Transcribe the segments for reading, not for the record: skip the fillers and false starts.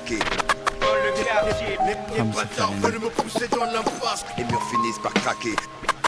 craquer. Le quartier, les bâtards veulent me pousser dans l'impasse. Les murs finissent par craquer.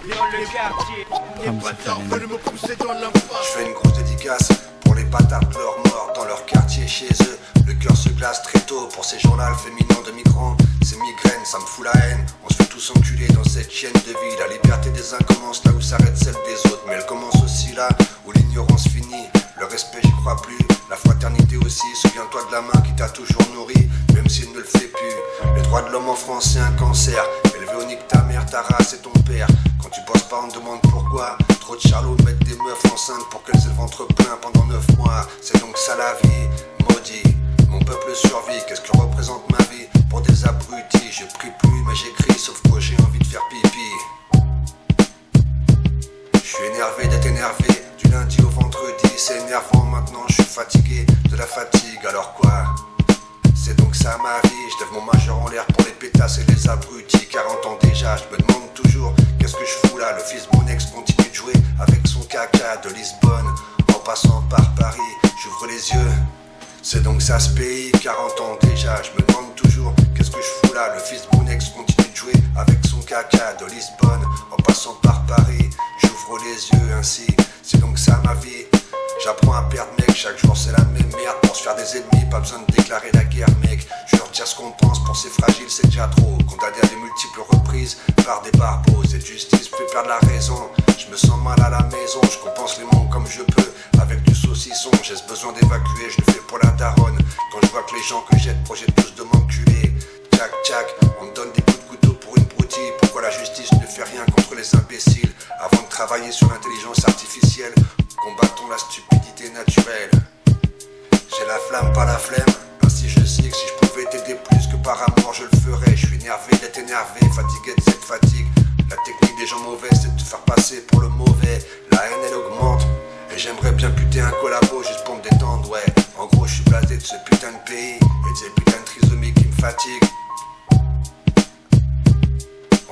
Dans le quartier, les bâtards veulent me pousser dans l'impasse. Je fais une grosse dédicace pour les bâtards de leur mort dans leur quartier chez eux. Le cœur se glace très tôt pour ces gens-là, le féminin de migrants. Ces migraines, ça me fout la haine. On se fait tous enculer dans cette chaîne de vie. La liberté des uns commence là où s'arrête celle des autres. Mais elle commence aussi là où l'ignorance finit. Le respect, j'y crois plus. La fraternité aussi. Souviens-toi de la main qui t'a toujours nourri, même s'il ne le fait plus. Les droits de l'homme en France, c'est un cancer. Élevé au nique ta mère, ta race et ton père. Quand tu bosses pas, on te demande pourquoi. Trop de charlots mettent des meufs enceintes pour qu'elles aient le ventre plein pendant 9 mois. C'est donc ça la vie, maudit. Mon peuple survit, qu'est-ce que représente ma vie? Pour des abrutis, je prie plus, mais j'écris, sauf que j'ai envie de faire pipi. Je suis énervé d'être énervé, du lundi au vendredi, c'est énervant maintenant, je suis fatigué de la fatigue, alors quoi? C'est donc ça ma vie, je lève mon majeur en l'air pour les pétasses et les abrutis. 40 ans déjà, je me demande toujours, qu'est-ce que je fous là? Le fils de mon ex continue de jouer avec son caca de Lisbonne, en passant par Paris, j'ouvre les yeux. C'est donc ça ce pays, 40 ans déjà, je me demande toujours, qu'est-ce que je fous là? Le fils de mon ex continue de jouer avec son caca de Lisbonne, en passant par Paris, j'ouvre les yeux ainsi, c'est donc ça ma vie. J'apprends à perdre mec, chaque jour c'est la même merde. Pour se faire des ennemis, pas besoin de déclarer la guerre mec. Je leur dire ce qu'on pense, pour ces fragiles c'est déjà trop. Condamné à des multiples reprises par des barbos. Cette justice me fait perdre la raison. Je me sens mal à la maison, je compense les manques comme je peux. Avec du saucisson, j'ai ce besoin d'évacuer, je le fais pour la daronne. Quand je vois que les gens que j'aide projettent tous de m'enculer. Tchac tchac, on me donne des coups de couteau pour une broutille. Pourquoi la justice ne fait rien contre les imbéciles? Avant de travailler sur l'intelligence artificielle, combattons la stupidité naturelle. J'ai la flamme, pas la flemme. Ainsi je sais que si je pouvais t'aider plus que par amour, je le ferais. Je suis énervé d'être énervé, fatigué de cette fatigue. La technique des gens mauvais, c'est de te faire passer pour le mauvais. La haine, elle augmente. Et j'aimerais bien buter un collabo juste pour me détendre, ouais. En gros, je suis blasé de ce putain de pays et de ces putains de trisomies qui me fatiguent.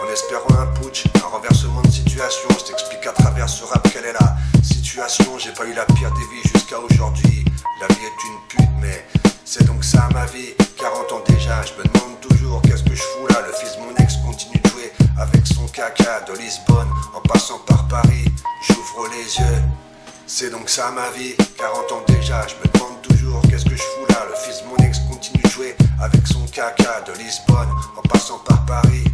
En espérant un putsch, un renversement de situation, je t'explique à travers ce rap quelle est la situation. J'ai pas eu la pire des vies jusqu'à aujourd'hui. La vie est une pute, mais c'est donc ça ma vie. 40 ans déjà, je me demande toujours qu'est-ce que je fous là. Le fils de mon ex continue de jouer avec son caca de Lisbonne, en passant par Paris, j'ouvre les yeux. C'est donc ça ma vie, 40 ans déjà, je me demande toujours qu'est-ce que je fous là. Le fils de mon ex continue de jouer avec son caca de Lisbonne, en passant par Paris,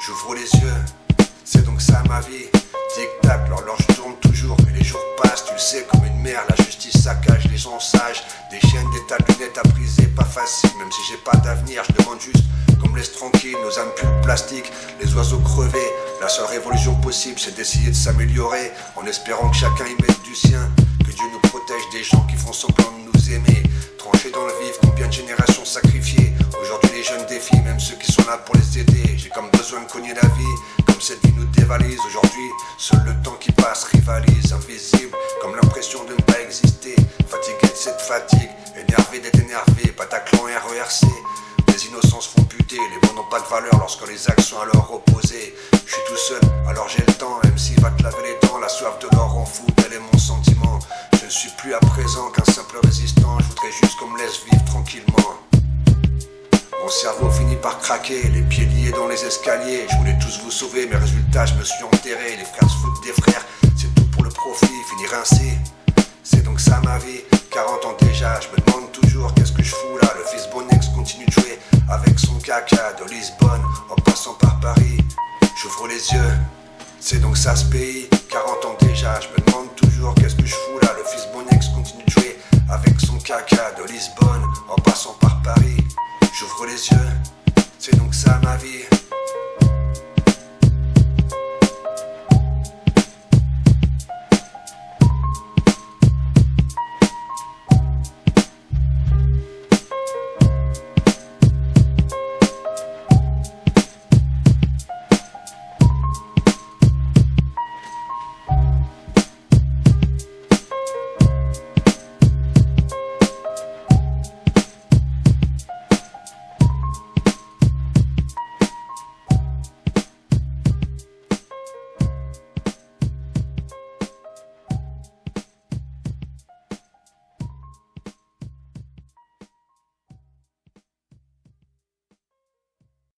j'ouvre les yeux. C'est donc ça ma vie, tic-tac, l'horloge tourne toujours, mais les jours passent, tu le sais, comme une mer. La justice saccage les gens sages, des chaînes, des tas de lunettes à briser, pas facile. Même si j'ai pas d'avenir, je demande juste qu'on me laisse tranquille. Nos âmes puent le plastique, les oiseaux crevés. La seule révolution possible, c'est d'essayer de s'améliorer, en espérant que chacun y mette du sien. Que Dieu nous protège des gens qui font semblant de nous aimer. Tranchés dans le vif, combien de générations sacrifiées. Aujourd'hui les jeunes défient, même ceux qui sont là pour les aider. J'ai comme besoin de cogner la vie, comme cette vie nous dévalise. Aujourd'hui, seul le temps qui passe rivalise. Invisible, comme l'impression de ne pas exister. Fatigué de cette fatigue, énervé d'être énervé. Bataclan RERC, les innocents se font buter. Les mots n'ont pas de valeur lorsque les actes sont à leur opposé. Je suis tout seul, alors j'ai le temps. MC va te laver les dents, la soif de l'or en fout, tel est mon sentiment. Je ne suis plus à présent qu'un simple résistant. Je voudrais juste qu'on me laisse vivre tranquillement. Mon cerveau finit par craquer, les pieds liés dans les escaliers. Je voulais tous vous sauver, mais résultat je me suis enterré. Les frères se foutent des frères, c'est tout pour le profit, finir ainsi. C'est donc ça ma vie, 40 ans déjà. Je me demande toujours qu'est-ce que je fous là. Le fils Bonex continue de jouer avec son caca de Lisbonne, en passant par Paris, j'ouvre les yeux. C'est donc ça ce pays, 40 ans déjà. Je me demande toujours qu'est-ce que je fous là. Le fils Bonex continue de jouer avec son caca de Lisbonne, en passant par Paris, j'ouvre les yeux. C'est donc ça ma vie.